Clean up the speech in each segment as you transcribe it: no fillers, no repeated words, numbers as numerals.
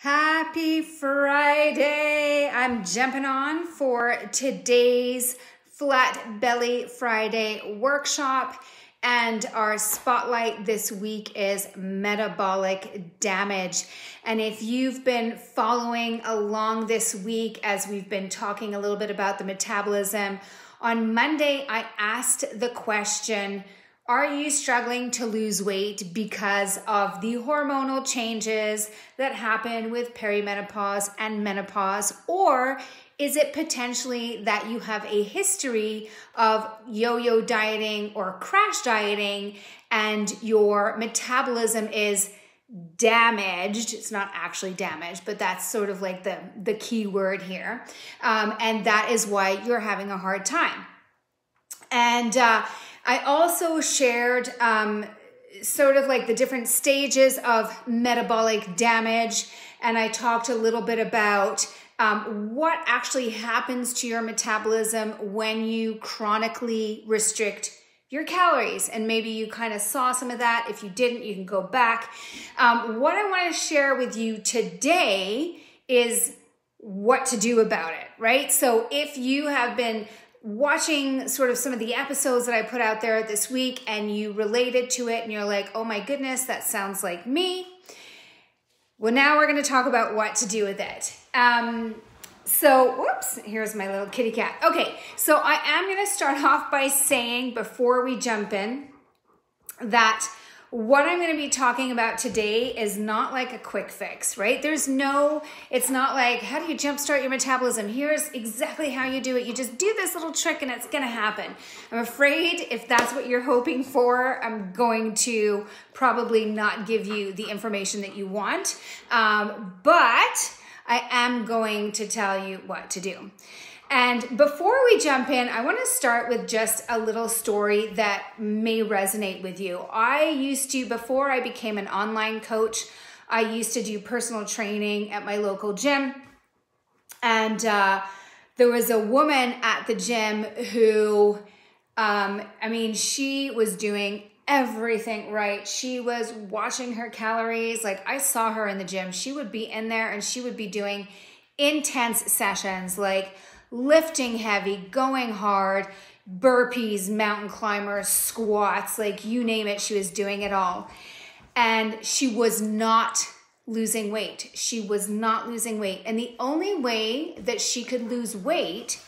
Happy Friday. I'm jumping on for today's Flat Belly Friday workshop, and our spotlight this week is metabolic damage. And if you've been following along this week as we've been talking a little bit about the metabolism, on Monday I asked the question, are you struggling to lose weight because of the hormonal changes that happen with perimenopause and menopause? Or is it potentially that you have a history of yo-yo dieting or crash dieting and your metabolism is damaged? It's not actually damaged, but that's sort of like the key word here. And that is why you're having a hard time. And I also shared sort of like the different stages of metabolic damage, and I talked a little bit about what actually happens to your metabolism when you chronically restrict your calories. And maybe you kind of saw some of that. If you didn't, you can go back. What I want to share with you today is what to do about it, right? So if you have been watching sort of some of the episodes that I put out there this week and you related to it and you're like, oh my goodness, that sounds like me. Well, now we're going to talk about what to do with it. Whoops, here's my little kitty cat. Okay, so I am going to start off by saying before we jump in that what I'm going to be talking about today is not like a quick fix, right? It's not like, how do you jumpstart your metabolism? Here's exactly how you do it. You just do this little trick and it's going to happen. I'm afraid if that's what you're hoping for, I'm going to probably not give you the information that you want. But I am going to tell you what to do. And before we jump in, I want to start with just a little story that may resonate with you. Before I became an online coach, I used to do personal training at my local gym. And there was a woman at the gym who, she was doing everything right. She was watching her calories. Like, I saw her in the gym. She would be in there and she would be doing intense sessions, like lifting heavy, going hard, burpees, mountain climbers, squats, like you name it, she was doing it all. And she was not losing weight. She was not losing weight. And the only way that she could lose weight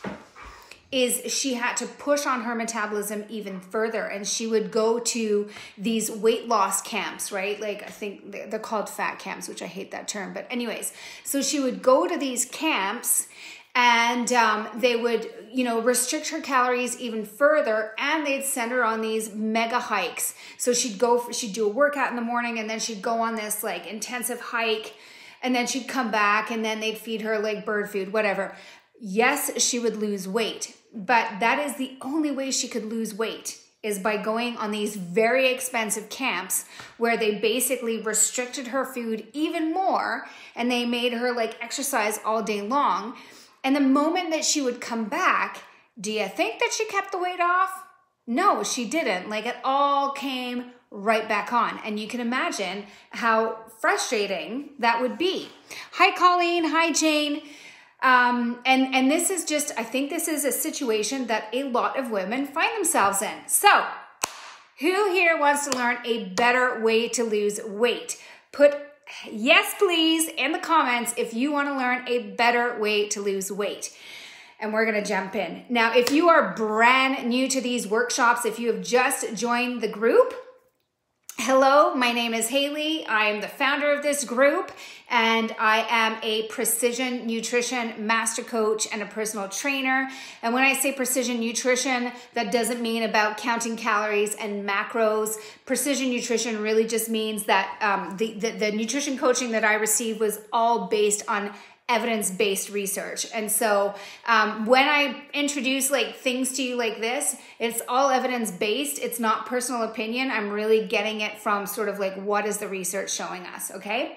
is she had to push on her metabolism even further. And she would go to these weight loss camps, right? Like, I think they're called fat camps, which I hate that term. But anyways, so she would go to these camps and they would, restrict her calories even further, and they'd send her on these mega hikes. So she'd do a workout in the morning, and then she'd go on this like intensive hike, and then she'd come back, and then they'd feed her like bird food, whatever. Yes, she would lose weight, but that is the only way she could lose weight, is by going on these very expensive camps where they basically restricted her food even more, and they made her like exercise all day long. And the moment that she would come back, do you think that she kept the weight off? No, she didn't. Like, it all came right back on. And you can imagine how frustrating that would be. Hi, Colleen. Hi, Jane. And this is just, I think this is a situation that a lot of women find themselves in. So, who here wants to learn a better way to lose weight? Put yes, please, in the comments if you want to learn a better way to lose weight. And we're going to jump in. Now, if you are brand new to these workshops, if you have just joined the group, hello, my name is Haley. I am the founder of this group, and I am a precision nutrition master coach and a personal trainer. And when I say precision nutrition, that doesn't mean about counting calories and macros. Precision nutrition really just means that the nutrition coaching that I received was all based on evidence-based research. And so when I introduce like things to you like this, it's all evidence-based. It's not personal opinion. I'm really getting it from sort of like, what is the research showing us? Okay.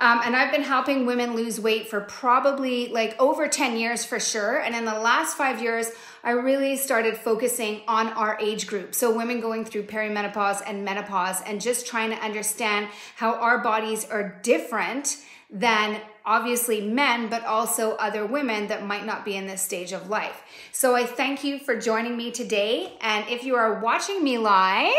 And I've been helping women lose weight for probably like over 10 years for sure. And in the last 5 years, I really started focusing on our age group. So women going through perimenopause and menopause, and just trying to understand how our bodies are different than obviously men, but also other women that might not be in this stage of life. So I thank you for joining me today. And if you are watching me live,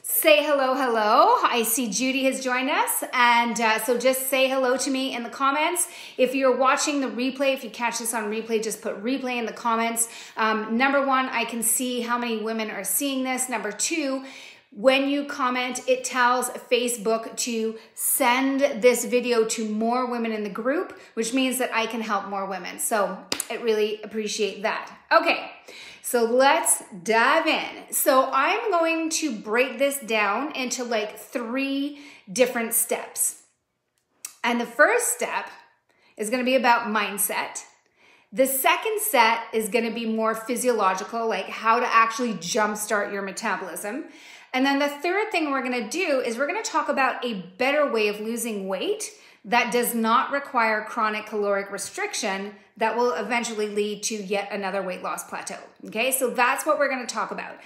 say hello, hello. I see Judy has joined us. And so just say hello to me in the comments. If you're watching the replay, if you catch this on replay, just put replay in the comments. Number one, I can see how many women are seeing this. Number two, when you comment, it tells Facebook to send this video to more women in the group, which means that I can help more women. So I really appreciate that. Okay, so let's dive in. So I'm going to break this down into like 3 different steps. And the first step is going to be about mindset. The second set is going to be more physiological, like how to actually jumpstart your metabolism. And then the third thing we're going to do is we're going to talk about a better way of losing weight that does not require chronic caloric restriction that will eventually lead to yet another weight loss plateau. Okay, so that's what we're going to talk about.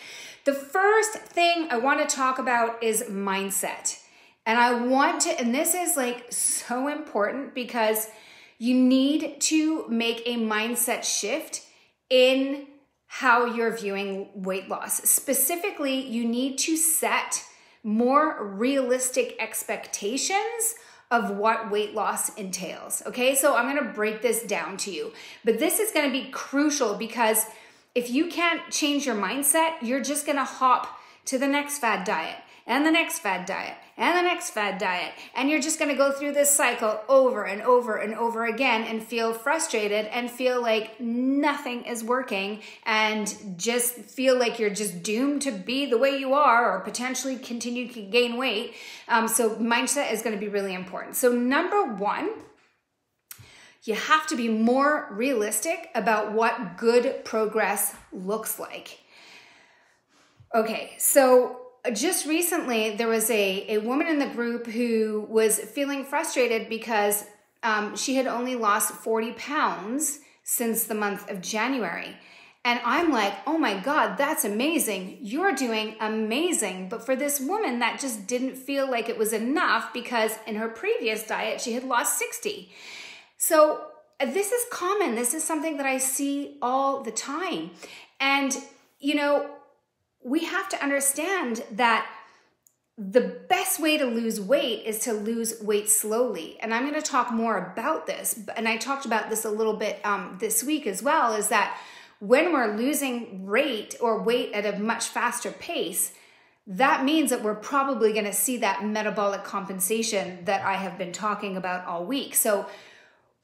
The first thing I want to talk about is mindset. And this is like so important because you need to make a mindset shift in how you're viewing weight loss. Specifically, you need to set more realistic expectations of what weight loss entails. Okay, so I'm gonna break this down to you, but this is gonna be crucial because if you can't change your mindset, you're just gonna hop to the next fad diet and the next fad diet and the next fad diet. And you're just gonna go through this cycle over and over and over again and feel frustrated and feel like nothing is working and just feel like you're just doomed to be the way you are or potentially continue to gain weight. So mindset is gonna be really important. So number one, you have to be more realistic about what good progress looks like. Okay, so just recently, there was a woman in the group who was feeling frustrated because she had only lost 40 pounds since the month of January. And I'm like, oh my God, that's amazing. You're doing amazing. But for this woman, that just didn't feel like it was enough because in her previous diet, she had lost 60. So this is common. This is something that I see all the time. And, you know, we have to understand that the best way to lose weight is to lose weight slowly. And I'm going to talk more about this. And I talked about this a little bit this week as well, is that when we're losing weight at a much faster pace, that means that we're probably going to see that metabolic compensation that I have been talking about all week. So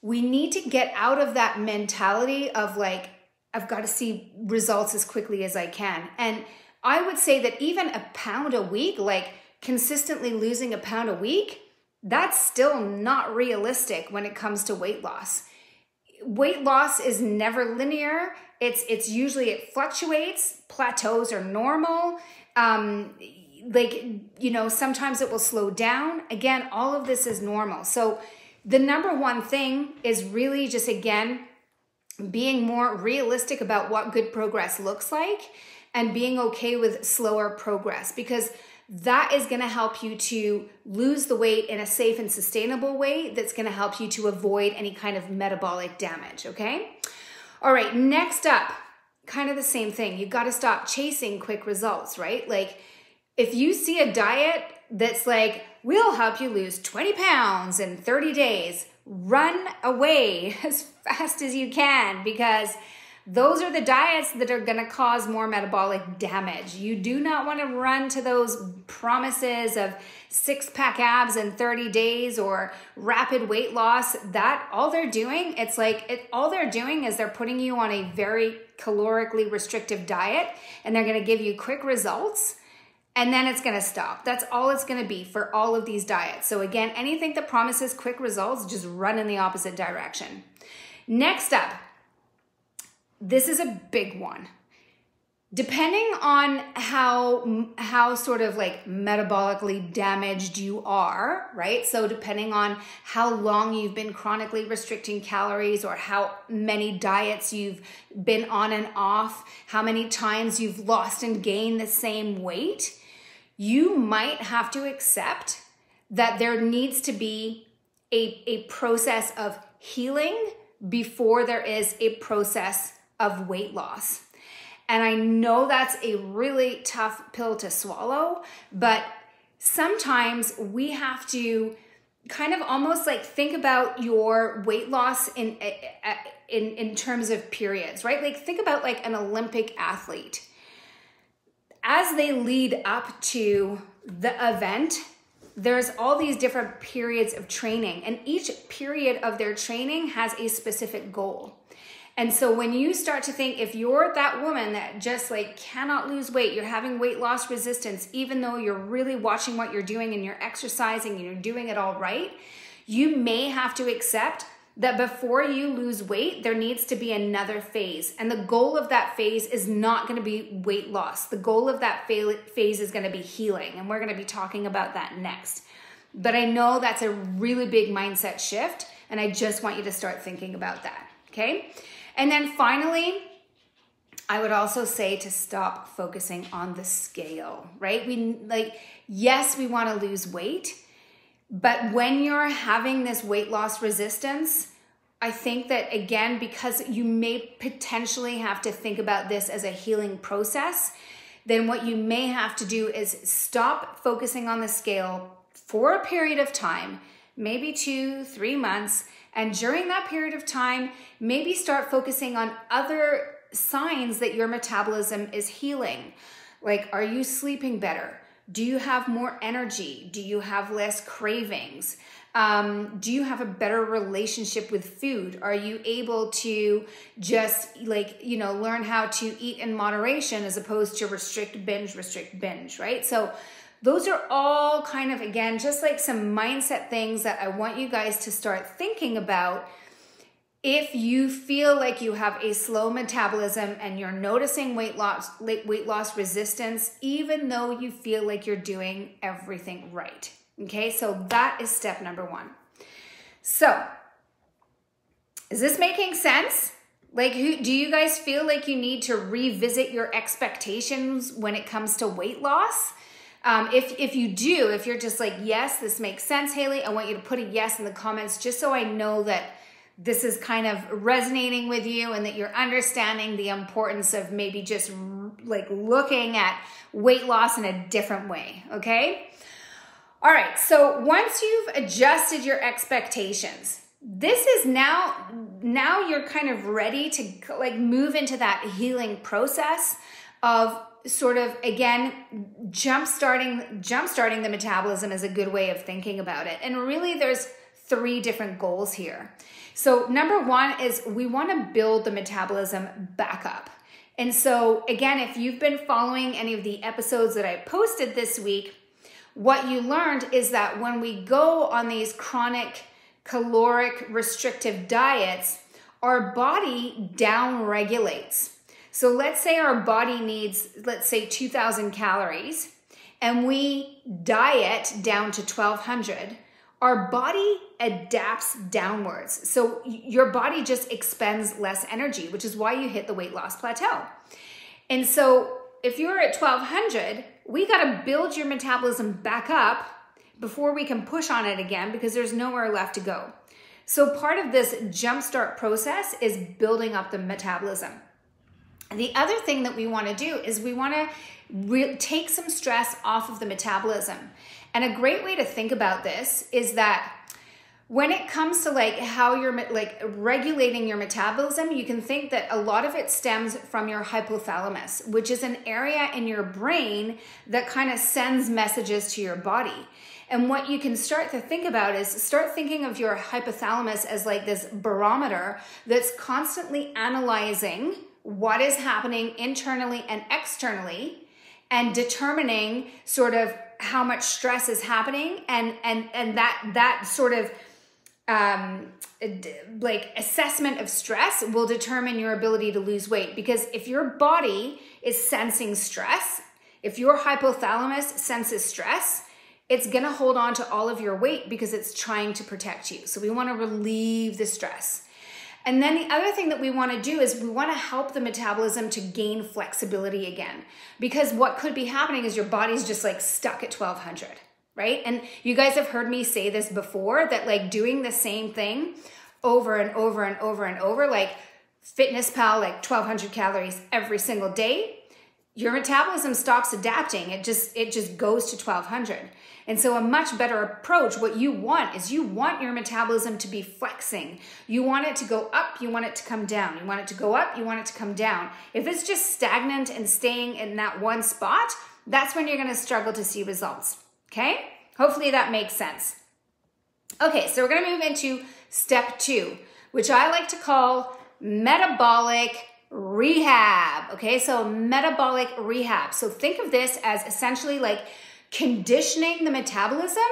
we need to get out of that mentality of like, I've got to see results as quickly as I can. And I would say that even a pound a week, like consistently losing a pound a week, that's still not realistic when it comes to weight loss. Weight loss is never linear. It's usually, it fluctuates. Plateaus are normal. Sometimes it will slow down. Again, all of this is normal. So the number one thing is really just, again, being more realistic about what good progress looks like and being okay with slower progress, because that is going to help you to lose the weight in a safe and sustainable way that's going to help you to avoid any kind of metabolic damage, okay? All right, next up, kind of the same thing. You've got to stop chasing quick results, right? Like if you see a diet that's like, we'll help you lose 20 pounds in 30 days, run away as fast as you can, because those are the diets that are going to cause more metabolic damage. You do not want to run to those promises of 6-pack abs in 30 days or rapid weight loss. That all they're doing, all they're doing is they're putting you on a very calorically restrictive diet, and they're going to give you quick results, and then it's going to stop. That's all it's going to be for all of these diets. So again, anything that promises quick results, just run in the opposite direction. Next up, this is a big one. depending on how sort of like metabolically damaged you are, right? So depending on how long you've been chronically restricting calories or how many diets you've been on and off, how many times you've lost and gained the same weight, you might have to accept that there needs to be a process of healing before there is a process of weight loss. And I know that's a really tough pill to swallow, but sometimes we have to kind of almost like think about your weight loss in terms of periods, right? Like think about like an Olympic athlete. As they lead up to the event, there's all these different periods of training, and each period of their training has a specific goal. And so when you start to think, if you're that woman that just like cannot lose weight, you're having weight loss resistance, even though you're really watching what you're doing and you're exercising and you're doing it all right, you may have to accept that before you lose weight, there needs to be another phase. And the goal of that phase is not going to be weight loss. The goal of that phase is going to be healing. And we're going to be talking about that next. But I know that's a really big mindset shift. And I just want you to start thinking about that. Okay. And then finally, I would also say to stop focusing on the scale, right? Yes, we want to lose weight, but when you're having this weight loss resistance, I think that again, because you may potentially have to think about this as a healing process, then what you may have to do is stop focusing on the scale for a period of time, maybe 2-3 months. And during that period of time, maybe start focusing on other signs that your metabolism is healing. Like, are you sleeping better? Do you have more energy? Do you have less cravings? Do you have a better relationship with food? Are you able to just learn how to eat in moderation as opposed to restrict, binge, right? So those are all kind of, again, just like some mindset things that I want you guys to start thinking about. If you feel like you have a slow metabolism and you're noticing weight loss resistance, even though you feel like you're doing everything right. Okay, so that is step number 1. So, is this making sense? Like, do you guys feel like you need to revisit your expectations when it comes to weight loss? If you do, if you're just like, yes, this makes sense, Haley, I want you to put a yes in the comments just so I know that this is kind of resonating with you and that you're understanding the importance of maybe just like looking at weight loss in a different way, okay? All right, so once you've adjusted your expectations, this is now you're kind of ready to like move into that healing process of sort of, again, jumpstarting the metabolism is a good way of thinking about it. And really there's 3 different goals here. So number 1 is we want to build the metabolism back up. And so again, if you've been following any of the episodes that I posted this week, what you learned is that when we go on these chronic caloric restrictive diets, our body down-regulates. So let's say our body needs, let's say 2,000 calories, and we diet down to 1,200, our body adapts downwards. So your body just expends less energy, which is why you hit the weight loss plateau. And so if you're at 1,200, we got to build your metabolism back up before we can push on it again because there's nowhere left to go. So part of this jumpstart process is building up the metabolism. The other thing that we want to do is we want to take some stress off of the metabolism. And a great way to think about this is that when it comes to like how you're like regulating your metabolism, you can think that a lot of it stems from your hypothalamus, which is an area in your brain that kind of sends messages to your body. And what you can start to think about is start thinking of your hypothalamus as like this barometer that's constantly analyzing what is happening internally and externally and determining sort of how much stress is happening and that sort of like assessment of stress will determine your ability to lose weight. Because if your body is sensing stress, if your hypothalamus senses stress, it's going to hold on to all of your weight because it's trying to protect you. So we want to relieve the stress. And then the other thing that we want to do is we want to help the metabolism to gain flexibility again. Because what could be happening is your body's just like stuck at 1200, right? And you guys have heard me say this before, that like doing the same thing over and over and over and over, like Fitness Pal, like 1200 calories every single day, your metabolism stops adapting. It just goes to 1200. And so a much better approach, what you want is you want your metabolism to be flexing. You want it to go up, you want it to come down. You want it to go up, you want it to come down. If it's just stagnant and staying in that one spot, that's when you're going to struggle to see results. Okay? Hopefully that makes sense. Okay, so we're going to move into step 2, which I like to call metabolic rehab. Okay, so metabolic rehab. So think of this as essentially like conditioning the metabolism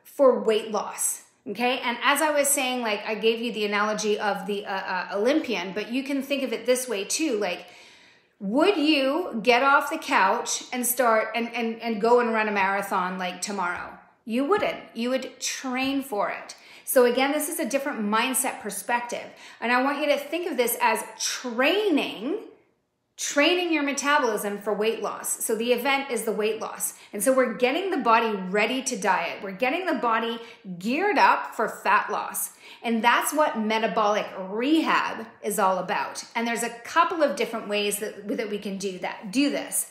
for weight loss. Okay, and as I was saying, like I gave you the analogy of the Olympian, but you can think of it this way too. Like, would you get off the couch and start and go and run a marathon like tomorrow? You wouldn't. You would train for it. So again, this is a different mindset perspective. And I want you to think of this as training your metabolism for weight loss. So the event is the weight loss. And so we're getting the body ready to diet. We're getting the body geared up for fat loss. And that's what metabolic rehab is all about. And there's a couple of different ways that we can do this.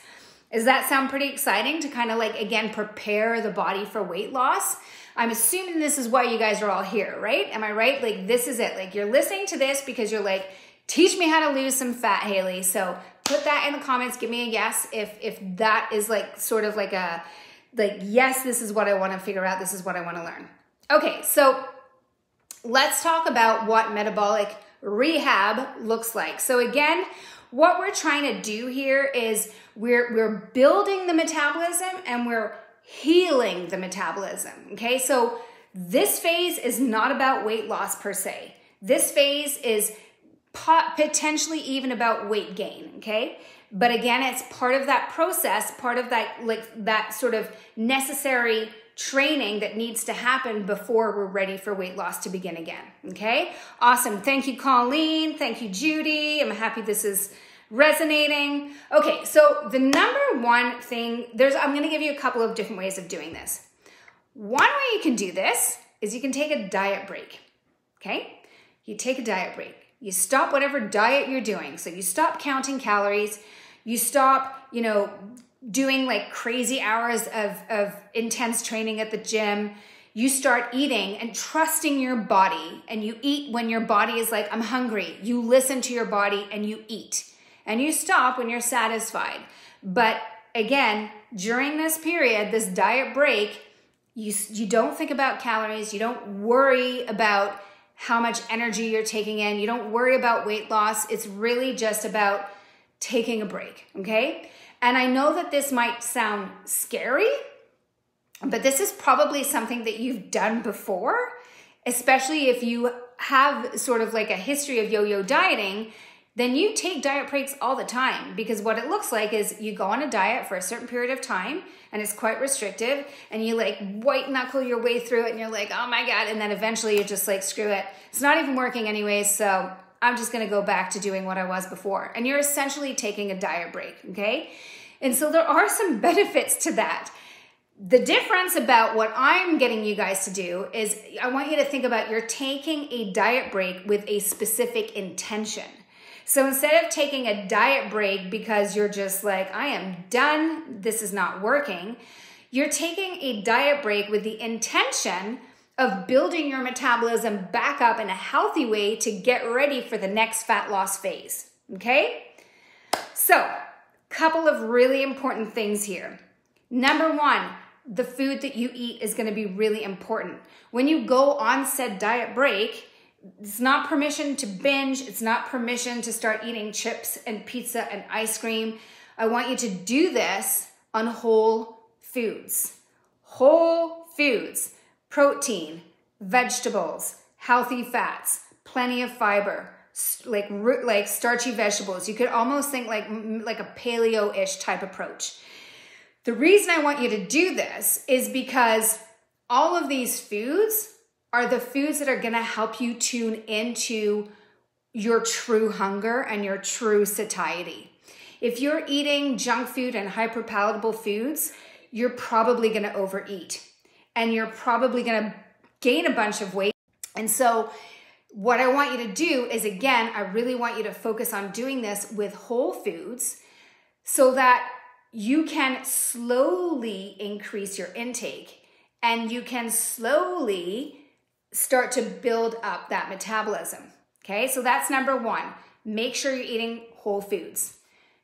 Does that sound pretty exciting to kind of like, again, prepare the body for weight loss? I'm assuming this is why you guys are all here, right? Am I right? Like, this is it. Like, you're listening to this because you're like, teach me how to lose some fat, Haley. So put that in the comments. Give me a yes if that is like sort of like a, like, yes, this is what I want to figure out. This is what I want to learn. Okay, so let's talk about what metabolic rehab looks like. So again, what we're trying to do here is we're building the metabolism and we're healing the metabolism, okay? So this phase is not about weight loss per se. This phase is potentially even about weight gain, okay? But again, it's part of that process, part of that, like that sort of necessary training that needs to happen before we're ready for weight loss to begin again, okay? Awesome. Thank you, Colleen. Thank you, Judy. I'm happy this is resonating. Okay, so the number one thing, I'm going to give you a couple of different ways of doing this. One way you can do this is you can take a diet break, okay? You take a diet break. You stop whatever diet you're doing. So you stop counting calories. You stop, doing like crazy hours of intense training at the gym. You start eating and trusting your body, and you eat when your body is like, I'm hungry. You listen to your body and you eat. And you stop when you're satisfied. But again, during this period, this diet break, you don't think about calories. You don't worry about how much energy you're taking in. You don't worry about weight loss. It's really just about taking a break, okay? And I know that this might sound scary, but this is probably something that you've done before, especially if you have sort of like a history of yo-yo dieting. Then you take diet breaks all the time, because what it looks like is you go on a diet for a certain period of time and it's quite restrictive, and you like white knuckle your way through it and you're like, oh my God. And then eventually you're just like, screw it. It's not even working anyways. So I'm just going to go back to doing what I was before. And you're essentially taking a diet break. Okay. And so there are some benefits to that. The difference about what I'm getting you guys to do is I want you to think about you're taking a diet break with a specific intention. So instead of taking a diet break because you're just like, I am done, this is not working, you're taking a diet break with the intention of building your metabolism back up in a healthy way to get ready for the next fat loss phase, okay? So, couple of really important things here. Number one, the food that you eat is gonna be really important. When you go on said diet break, it's not permission to binge. It's not permission to start eating chips and pizza and ice cream. I want you to do this on whole foods. Whole foods, protein, vegetables, healthy fats, plenty of fiber, like starchy vegetables. You could almost think like a paleo-ish type approach. The reason I want you to do this is because all of these foods are the foods that are going to help you tune into your true hunger and your true satiety. If you're eating junk food and hyperpalatable foods, you're probably going to overeat and you're probably going to gain a bunch of weight. And so what I want you to do is, again, I really want you to focus on doing this with whole foods so that you can slowly increase your intake and you can slowly start to build up that metabolism. Okay, so that's number one. Make sure you're eating whole foods.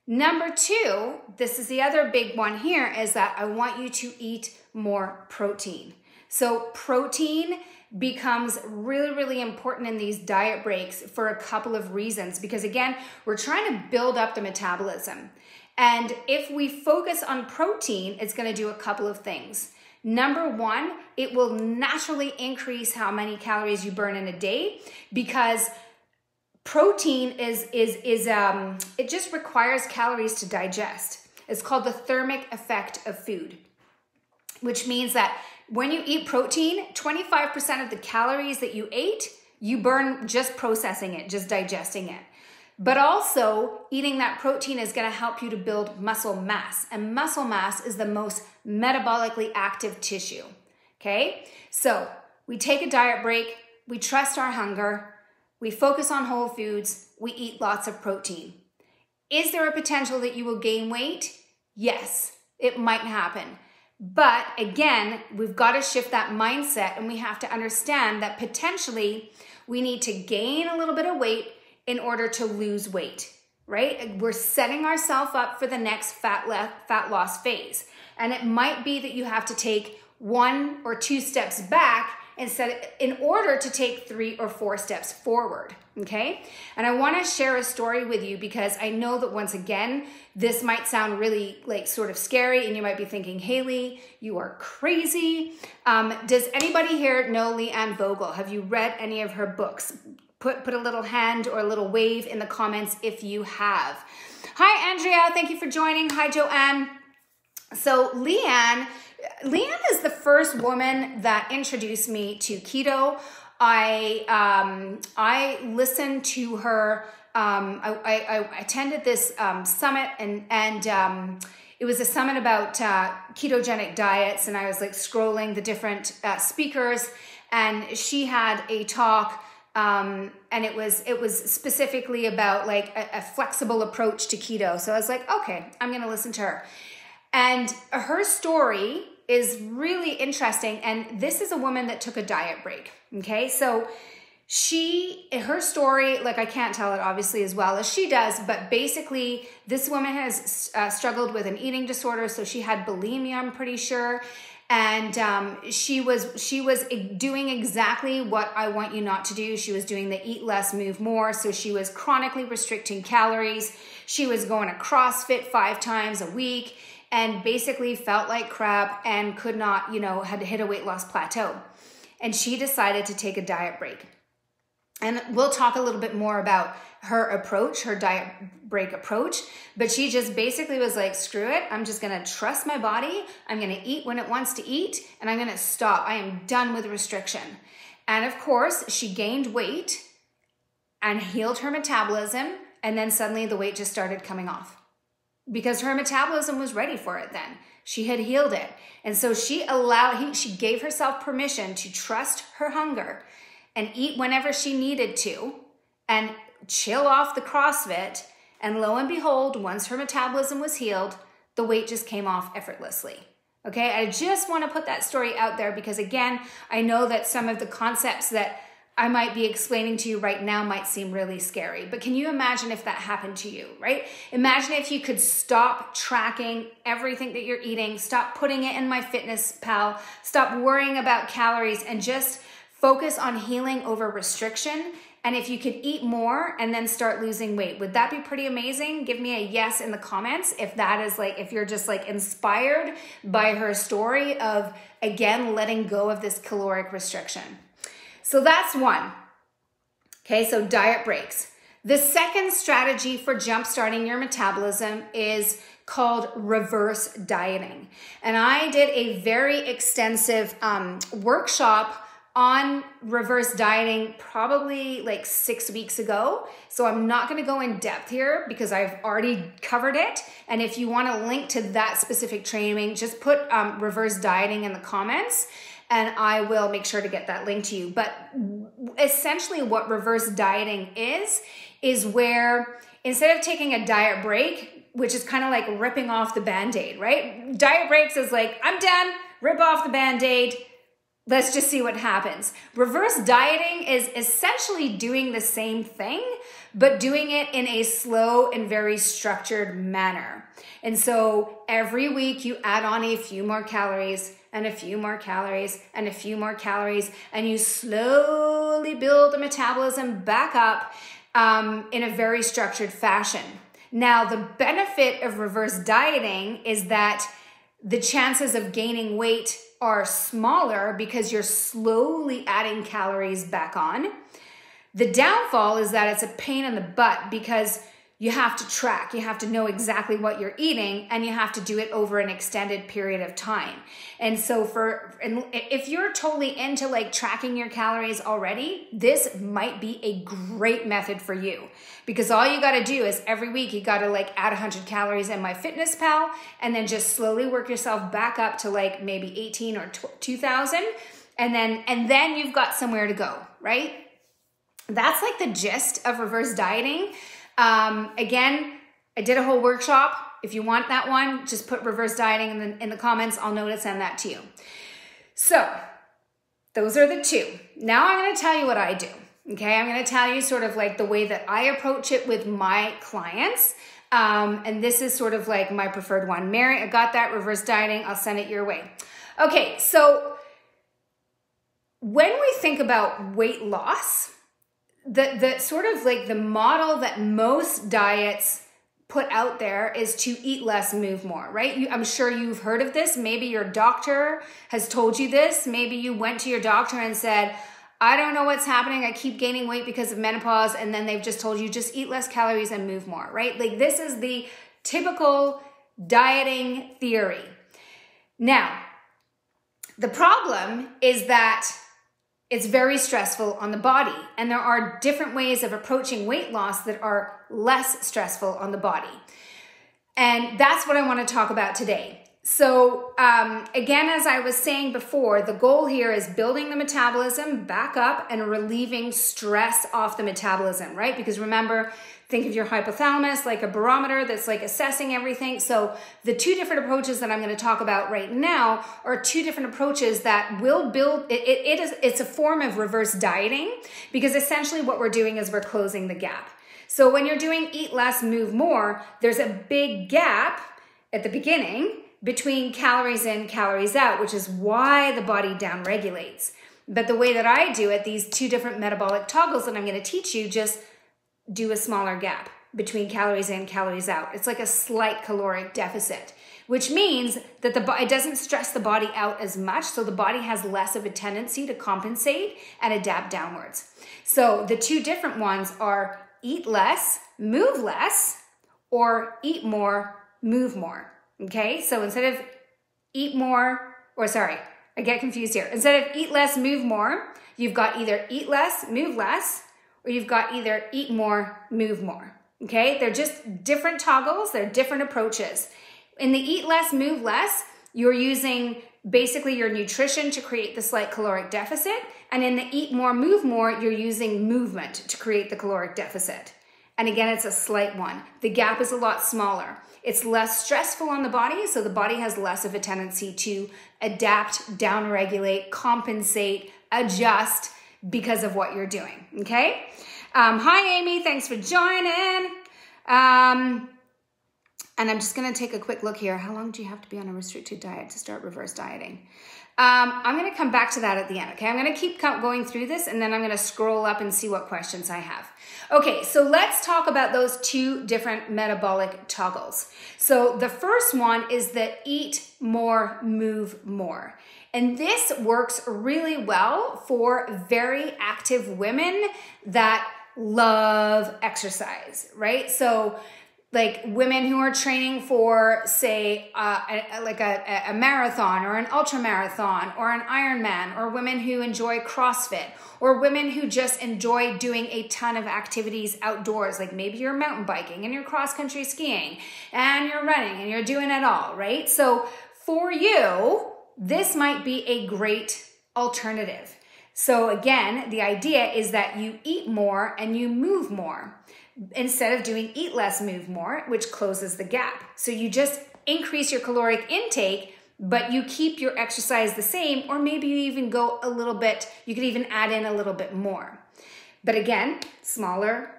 Number two, this is the other big one here, is that I want you to eat more protein. So protein becomes really, really important in these diet breaks for a couple of reasons, because again, we're trying to build up the metabolism. And if we focus on protein, it's going to do a couple of things. Number one, it will naturally increase how many calories you burn in a day, because protein it just requires calories to digest. It's called the thermic effect of food, which means that when you eat protein, 25% of the calories that you ate, you burn just processing it, just digesting it. But also, eating that protein is going to help you to build muscle mass. And muscle mass is the most metabolically active tissue. Okay? So, we take a diet break, we trust our hunger, we focus on whole foods, we eat lots of protein. Is there a potential that you will gain weight? Yes, it might happen. But again, we've got to shift that mindset, and we have to understand that potentially we need to gain a little bit of weight in order to lose weight, right? We're setting ourselves up for the next fat loss phase. And it might be that you have to take 1 or 2 steps back in order to take 3 or 4 steps forward, okay? And I want to share a story with you, because I know that once again, this might sound really like sort of scary, and you might be thinking, Haley, you are crazy. Does anybody here know Leanne Vogel? Have you read any of her books? Put a little hand or a little wave in the comments if you have. Hi, Andrea. Thank you for joining. Hi, Joanne. So Leanne is the first woman that introduced me to keto. I listened to her. I attended this summit, and it was a summit about ketogenic diets, and I was like scrolling the different speakers, and she had a talk. And it was specifically about like a flexible approach to keto. So I was like, okay, I'm going to listen to her. And her story is really interesting. And this is a woman that took a diet break. Okay. So her story, like I can't tell it obviously as well as she does, but basically this woman has struggled with an eating disorder. So she had bulimia, I'm pretty sure. And she was doing exactly what I want you not to do. She was doing the eat less, move more. So she was chronically restricting calories. She was going to CrossFit 5 times a week and basically felt like crap and could not, had to hit a weight loss plateau. And she decided to take a diet break. And we'll talk a little bit more about her approach, her diet break approach, but she just basically was like, screw it. I'm just going to trust my body. I'm going to eat when it wants to eat, and I'm going to stop. I am done with restriction. And of course, she gained weight and healed her metabolism. And then suddenly the weight just started coming off because her metabolism was ready for it then. She had healed it. And so she gave herself permission to trust her hunger and eat whenever she needed to and chill off the CrossFit. And lo and behold, once her metabolism was healed, the weight just came off effortlessly. Okay, I just want to put that story out there because again, I know that some of the concepts that I might be explaining to you right now might seem really scary, but can you imagine if that happened to you, right? Imagine if you could stop tracking everything that you're eating, stop putting it in MyFitnessPal, stop worrying about calories, and just focus on healing over restriction. And if you could eat more and then start losing weight, would that be pretty amazing? Give me a yes in the comments if that is like, if you're just like inspired by her story of, again, letting go of this caloric restriction. So that's one. Okay, so diet breaks. The second strategy for jumpstarting your metabolism is called reverse dieting. And I did a very extensive workshop on reverse dieting probably like 6 weeks ago. So I'm not going to go in depth here because I've already covered it. And if you want a link to that specific training, just put reverse dieting in the comments and I will make sure to get that link to you. But essentially what reverse dieting is where instead of taking a diet break, which is kind of like ripping off the Band-Aid, right? Diet breaks is like, I'm done, rip off the Band-Aid, let's just see what happens. Reverse dieting is essentially doing the same thing, but doing it in a slow and very structured manner. And so every week you add on a few more calories and a few more calories and a few more calories, and you slowly build the metabolism back up in a very structured fashion. Now, the benefit of reverse dieting is that the chances of gaining weight are smaller because you're slowly adding calories back on. The downfall is that it's a pain in the butt because you have to track, you have to know exactly what you're eating, and you have to do it over an extended period of time. And so if you're totally into like tracking your calories already, this might be a great method for you, because all you got to do is every week you got to like add 100 calories in MyFitnessPal and then just slowly work yourself back up to like maybe 18 or 2,000, and then you've got somewhere to go, right? That's like the gist of reverse dieting. Again, I did a whole workshop. If you want that one, just put reverse dieting in the comments. I'll know to send that to you. So those are the two. Now I'm going to tell you what I do. Okay. I'm going to tell you sort of like the way that I approach it with my clients. And this is sort of like my preferred one. Mary, I got that reverse dieting. I'll send it your way. Okay. So when we think about weight loss, the sort of like the model that most diets put out there is to eat less, move more, right? I'm sure you've heard of this. Maybe your doctor has told you this. Maybe you went to your doctor and said, I don't know what's happening. I keep gaining weight because of menopause. And then they've just told you, just eat less calories and move more, right? Like this is the typical dieting theory. Now, the problem is that it's very stressful on the body, and there are different ways of approaching weight loss that are less stressful on the body. And that's what I want to talk about today. So again, as I was saying before, the goal here is building the metabolism back up and relieving stress off the metabolism, right? Because remember, think of your hypothalamus like a barometer that's like assessing everything. So the two different approaches that I'm going to talk about right now are two different approaches that will build, it's a form of reverse dieting, because essentially what we're doing is we're closing the gap. So when you're doing eat less, move more, there's a big gap at the beginning between calories in, calories out, which is why the body downregulates. But the way that I do it, these two different metabolic toggles that I'm going to teach you just do a smaller gap between calories in, calories out. It's like a slight caloric deficit, which means that it doesn't stress the body out as much, so the body has less of a tendency to compensate and adapt downwards. So the two different ones are eat less, move less, or eat more, move more. Okay, so instead of I get confused here. Instead of eat less, move more, you've got either eat less, move less, or you've got either eat more, move more. Okay, they're just different toggles, they're different approaches. In the eat less, move less, you're using basically your nutrition to create the slight caloric deficit. And in the eat more, move more, you're using movement to create the caloric deficit. And again, it's a slight one. The gap is a lot smaller. It's less stressful on the body, so the body has less of a tendency to adapt, downregulate, compensate, adjust because of what you're doing, okay? Hi, Amy. Thanks for joining. And I'm just going to take a quick look here. How long do you have to be on a restricted diet to start reverse dieting? I'm going to come back to that at the end, okay? I'm going to keep going through this, and then I'm going to scroll up and see what questions I have. Okay, so let's talk about those two different metabolic toggles. So the first one is the eat more, move more. And this works really well for very active women that love exercise, right? So like women who are training for, say, a marathon or an ultra marathon or an Ironman, or women who enjoy CrossFit, or women who just enjoy doing a ton of activities outdoors. Like maybe you're mountain biking and you're cross country skiing and you're running and you're doing it all, right? So for you, this might be a great alternative. So again, the idea is that you eat more and you move more, instead of doing eat less, move more, which closes the gap. So you just increase your caloric intake, but you keep your exercise the same, or maybe you even go a little bit, you could even add in a little bit more. But again, smaller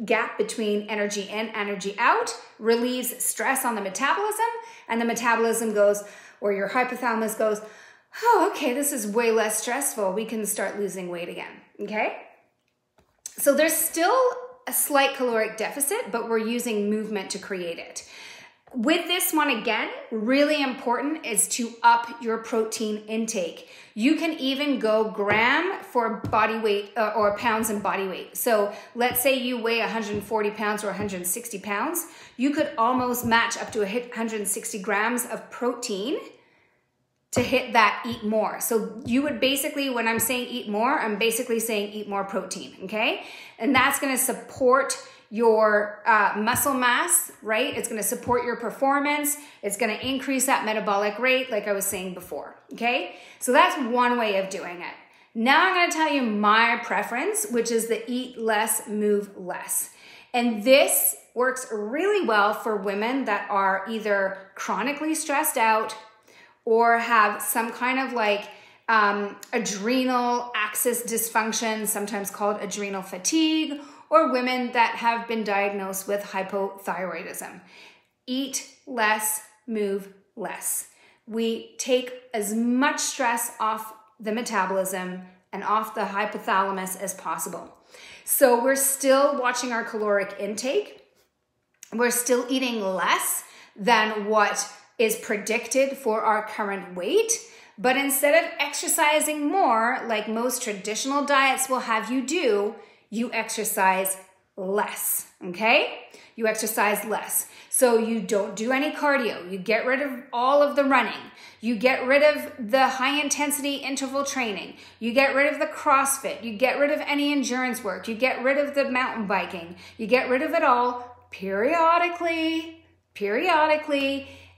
gap between energy in, energy out relieves stress on the metabolism, and the metabolism goes, or your hypothalamus goes, oh, okay, this is way less stressful. We can start losing weight again, okay? So there's still a slight caloric deficit, but we're using movement to create it. With this one, again, really important is to up your protein intake. You can even go gram for body weight or pounds in body weight. So let's say you weigh 140 pounds or 160 pounds. You could almost match up to 160 grams of protein to hit that eat more. So you would basically, when I'm saying eat more, I'm basically saying eat more protein, okay? And that's gonna support your muscle mass, right? It's gonna support your performance. It's gonna increase that metabolic rate, like I was saying before, okay? So that's one way of doing it. Now I'm gonna tell you my preference, which is the eat less, move less. And this works really well for women that are either chronically stressed out or have some kind of like adrenal axis dysfunction, sometimes called adrenal fatigue, or women that have been diagnosed with hypothyroidism. Eat less, move less. We take as much stress off the metabolism and off the hypothalamus as possible. So we're still watching our caloric intake. We're still eating less than what is predicted for our current weight, but instead of exercising more, like most traditional diets will have you do, you exercise less, okay? You exercise less. So you don't do any cardio. You get rid of all of the running. You get rid of the high intensity interval training. You get rid of the CrossFit. You get rid of any endurance work. You get rid of the mountain biking. You get rid of it all periodically.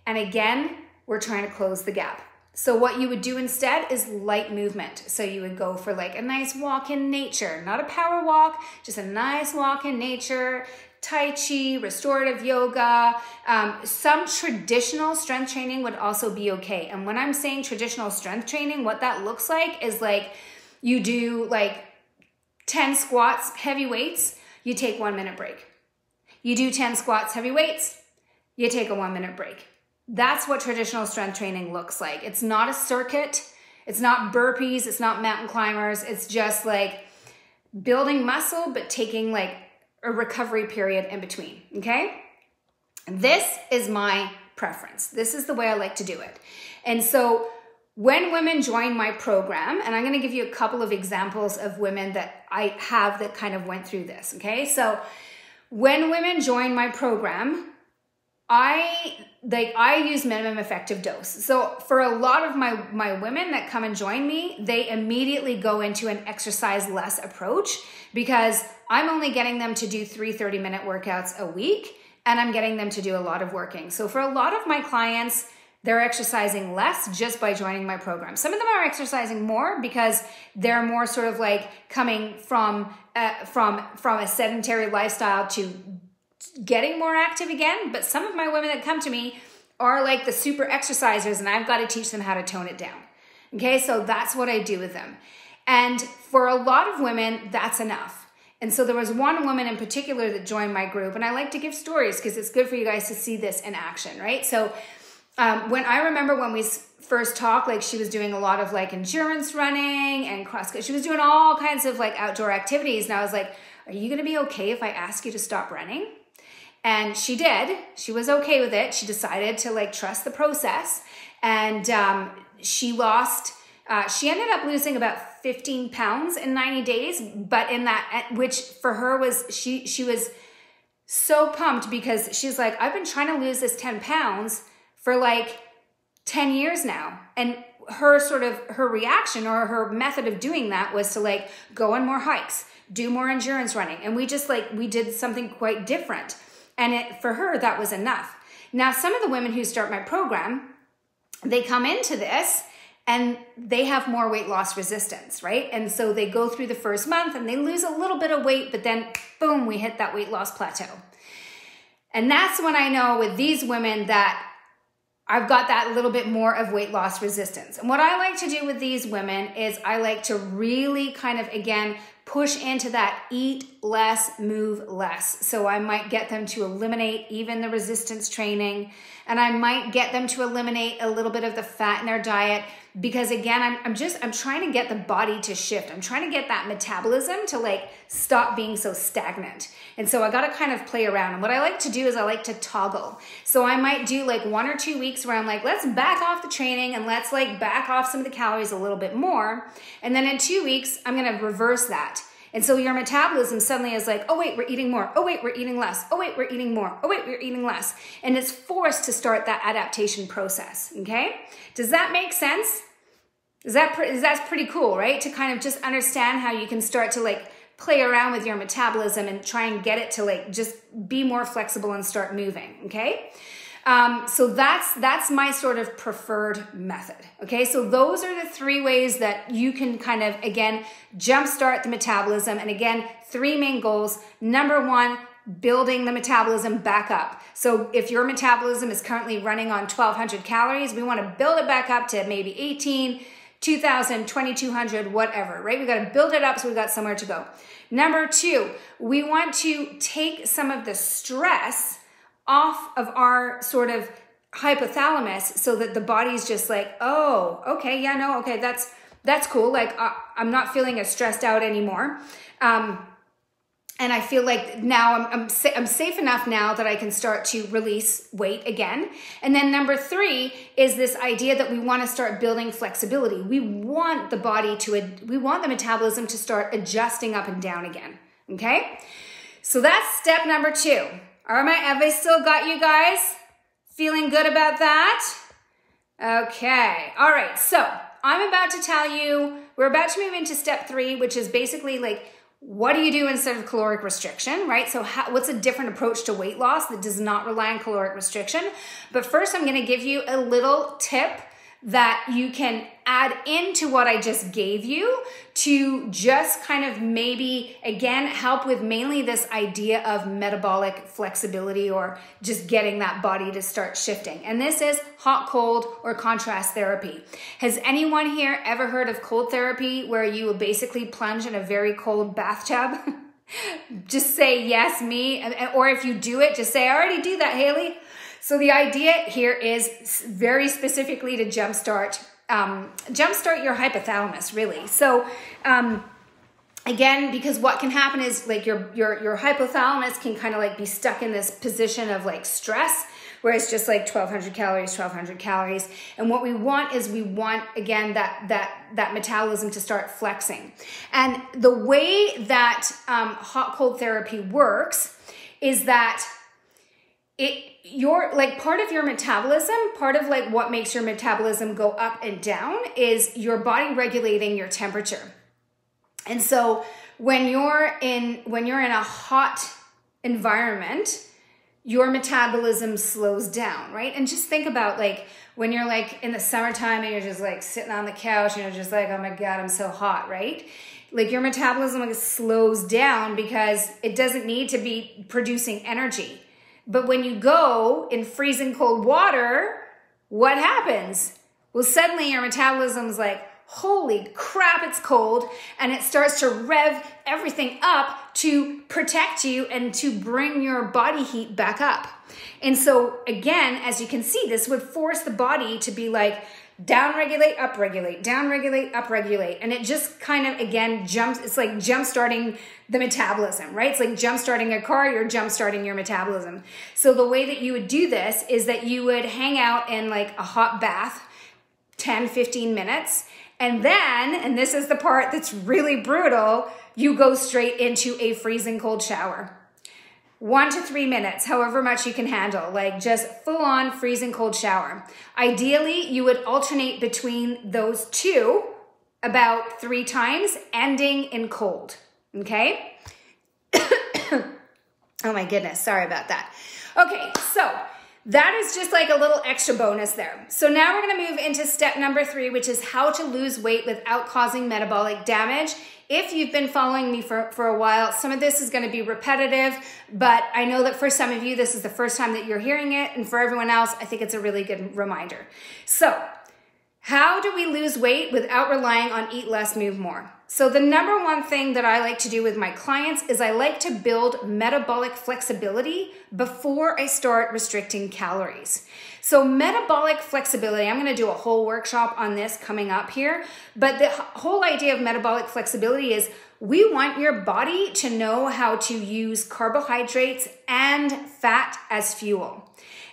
And again, we're trying to close the gap. So what you would do instead is light movement. So you would go for like a nice walk in nature, not a power walk, just a nice walk in nature, Tai Chi, restorative yoga. Some traditional strength training would also be okay. And when I'm saying traditional strength training, what that looks like is like you do like 10 squats, heavy weights, you take 1 minute break. You do 10 squats, heavy weights, you take a 1 minute break. That's what traditional strength training looks like. It's not a circuit. It's not burpees. It's not mountain climbers. It's just like building muscle, but taking like a recovery period in between, okay? This is my preference. This is the way I like to do it. And so when women join my program, and I'm going to give you a couple of examples of women that I have that kind of went through this, okay? So when women join my program, I use minimum effective dose. So for a lot of my women that come and join me, they immediately go into an exercise less approach because I'm only getting them to do 3 30-minute workouts a week, and I'm getting them to do a lot of working. So for a lot of my clients, they're exercising less just by joining my program. Some of them are exercising more because they're more sort of like coming from a sedentary lifestyle to getting more active again. But some of my women that come to me are like the super exercisers, and I've got to teach them how to tone it down. Okay, so that's what I do with them. And for a lot of women, that's enough. And so there was one woman in particular that joined my group, and I like to give stories because it's good for you guys to see this in action, right? So when I remember when we first talked, like she was doing a lot of like endurance running and CrossFit. She was doing all kinds of like outdoor activities. And I was like, are you going to be okay if I ask you to stop running? And she did. She was okay with it. She decided to like trust the process. And she lost She ended up losing about 15 pounds in 90 days, but in that, which for her was, she was so pumped because she's like, I've been trying to lose this 10 pounds for like 10 years now. And her reaction or her method of doing that was to like go on more hikes, do more endurance running. And we did something quite different. And for her, that was enough. Now, some of the women who start my program, they come into this and they have more weight loss resistance, right? And so they go through the first month and they lose a little bit of weight, but then boom, we hit that weight loss plateau. And that's when I know with these women that I've got that little bit more of weight loss resistance. And what I like to do with these women is I like to really kind of, again, push into that eat less, move less. So I might get them to eliminate even the resistance training, and I might get them to eliminate a little bit of the fat in their diet because again, I'm trying to get the body to shift. I'm trying to get that metabolism to like stop being so stagnant. And so I got to kind of play around. And what I like to do is I like to toggle. So I might do like 1 or 2 weeks where I'm like, let's back off the training and let's like back off some of the calories a little bit more. And then in 2 weeks, I'm going to reverse that. And so your metabolism suddenly is like, oh wait, we're eating more. Oh wait, we're eating less. Oh wait, we're eating more. Oh wait, we're eating less. And it's forced to start that adaptation process, okay? Does that make sense? That's pretty cool, right? To kind of just understand how you can start to like play around with your metabolism and try and get it to like just be more flexible and start moving, okay? So that's my sort of preferred method. Okay, so those are the 3 ways that you can kind of, again, jumpstart the metabolism. And again, 3 main goals. Number 1, building the metabolism back up. So if your metabolism is currently running on 1,200 calories, we want to build it back up to maybe 18, 2,000, 2,200, whatever, right? We got to build it up so we've got somewhere to go. Number 2, we want to take some of the stress off of our sort of hypothalamus so that the body's just like, oh, okay, yeah, no, okay, that's cool. Like I'm not feeling as stressed out anymore. And I feel like now I'm safe enough now that I can start to release weight again. And then number 3 is this idea that we want to start building flexibility. We want the metabolism to start adjusting up and down again. Okay. So that's step number 2. All right, have I still got you guys? Feeling good about that? Okay, all right, so I'm about to tell you, we're about to move into step 3, which is basically like, what do you do instead of caloric restriction, right? So what's a different approach to weight loss that does not rely on caloric restriction? But first, I'm gonna give you a little tip that you can add into what I just gave you to just kind of maybe, again, help with mainly this idea of metabolic flexibility or just getting that body to start shifting. And this is hot, cold, or contrast therapy. Has anyone here ever heard of cold therapy where you will basically plunge in a very cold bathtub? Just say, yes, me. Or if you do it, just say, I already do that, Haley. So the idea here is very specifically to jumpstart your hypothalamus, really. So again, because what can happen is like your hypothalamus can kind of like be stuck in this position of like stress, where it's just like 1,200 calories. And what we want is again that metabolism to start flexing. And the way that hot cold therapy works is that part of your metabolism, part of like what makes your metabolism go up and down is your body regulating your temperature. And so when you're in a hot environment, your metabolism slows down, right? And just think about like when you're like in the summertime and you're just like sitting on the couch and you're just like, oh my God, I'm so hot, right? Like your metabolism slows down because it doesn't need to be producing energy. But when you go in freezing cold water, what happens? Well, suddenly your metabolism's like, holy crap, it's cold. And it starts to rev everything up to protect you and to bring your body heat back up. And so again, as you can see, this would force the body to be like, down-regulate, up-regulate, down-regulate, up-regulate. And it just kind of, again, it's like jump-starting the metabolism, right? It's like jump-starting a car, you're jump-starting your metabolism. So the way that you would do this is that you would hang out in like a hot bath, 10, 15 minutes, And then, and this is the part that's really brutal, you go straight into a freezing cold shower. 1 to 3 minutes, however much you can handle, like just full on freezing cold shower. Ideally, you would alternate between those two about 3 times, ending in cold, okay? Oh my goodness, sorry about that. Okay, so that is just like a little extra bonus there. So now we're gonna move into step number 3, which is how to lose weight without causing metabolic damage. If you've been following me for a while, some of this is gonna be repetitive, but I know that for some of you, this is the first time that you're hearing it, and for everyone else, I think it's a really good reminder. So, how do we lose weight without relying on eat less, move more? So the number one thing that I like to do with my clients is I like to build metabolic flexibility before I start restricting calories. So metabolic flexibility, I'm going to do a whole workshop on this coming up here, but the whole idea of metabolic flexibility is we want your body to know how to use carbohydrates and fat as fuel.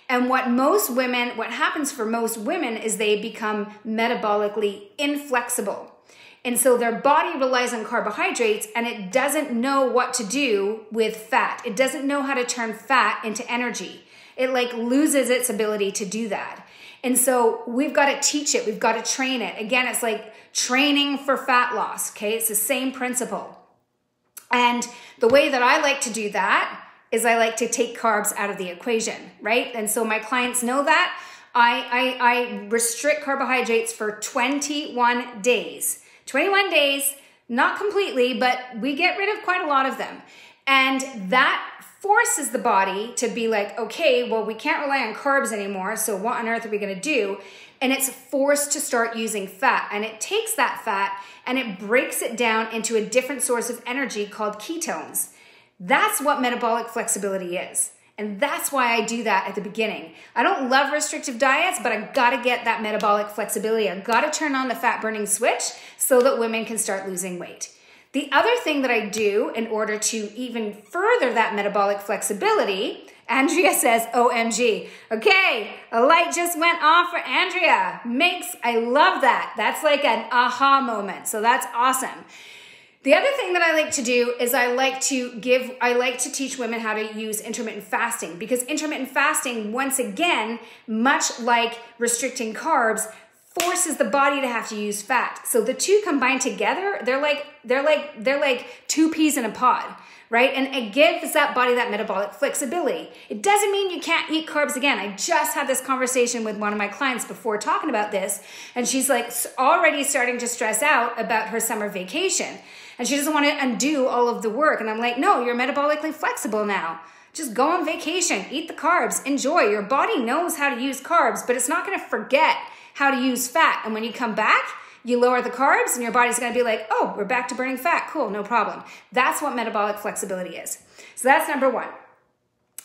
And what happens for most women is they become metabolically inflexible. And so their body relies on carbohydrates and it doesn't know what to do with fat. It doesn't know how to turn fat into energy. It like loses its ability to do that. And so we've got to teach it. We've got to train it. Again, it's like training for fat loss. Okay. It's the same principle. And the way that I like to do that is I like to take carbs out of the equation, right? And so my clients know that. I restrict carbohydrates for 21 days. 21 days, not completely, but we get rid of quite a lot of them. And that forces the body to be like, okay, well, we can't rely on carbs anymore, so what on earth are we gonna do? And it's forced to start using fat. And it takes that fat and it breaks it down into a different source of energy called ketones. That's what metabolic flexibility is. And that's why I do that at the beginning. I don't love restrictive diets, but I gotta get that metabolic flexibility. I gotta turn on the fat burning switch so that women can start losing weight. The other thing that I do in order to even further that metabolic flexibility, Andrea says, OMG. Okay, a light just went off for Andrea. I love that. That's like an aha moment. So that's awesome. The other thing that I like to do is I like to teach women how to use intermittent fasting, because intermittent fasting, once again, much like restricting carbs, forces the body to have to use fat. So the two combined together, they're like 2 peas in a pod, right? And it gives that body that metabolic flexibility. It doesn't mean you can't eat carbs again. I just had this conversation with one of my clients before talking about this, and she's like already starting to stress out about her summer vacation. And she doesn't want to undo all of the work. And I'm like, no, you're metabolically flexible now. Just go on vacation, eat the carbs, enjoy. Your body knows how to use carbs, but it's not going to forget how to use fat. And when you come back, you lower the carbs and your body's going to be like, oh, we're back to burning fat. Cool, no problem. That's what metabolic flexibility is. So that's number 1.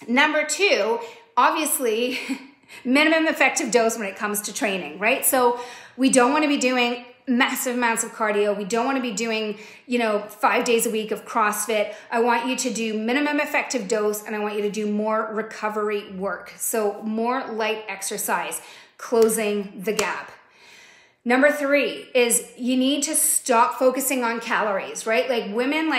Number 2, obviously, minimum effective dose when it comes to training, right? So we don't want to be doing massive amounts of cardio. We don't want to be doing, 5 days a week of CrossFit. I want you to do minimum effective dose, and I want you to do more recovery work. So more light exercise, closing the gap. Number 3 is you need to stop focusing on calories, right? Like women,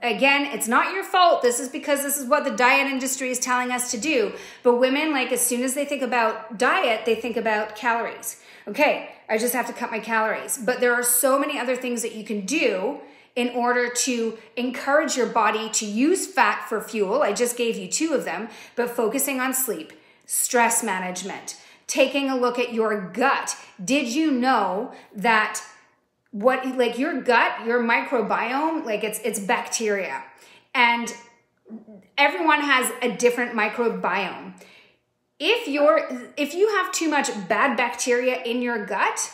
again, it's not your fault. This is because this is what the diet industry is telling us to do. But women, as soon as they think about diet, they think about calories. Okay, I just have to cut my calories. But there are so many other things that you can do in order to encourage your body to use fat for fuel. I just gave you 2 of them, but focusing on sleep, stress management, taking a look at your gut. Did you know that your gut, your microbiome, it's bacteria, and everyone has a different microbiome. If you have too much bad bacteria in your gut,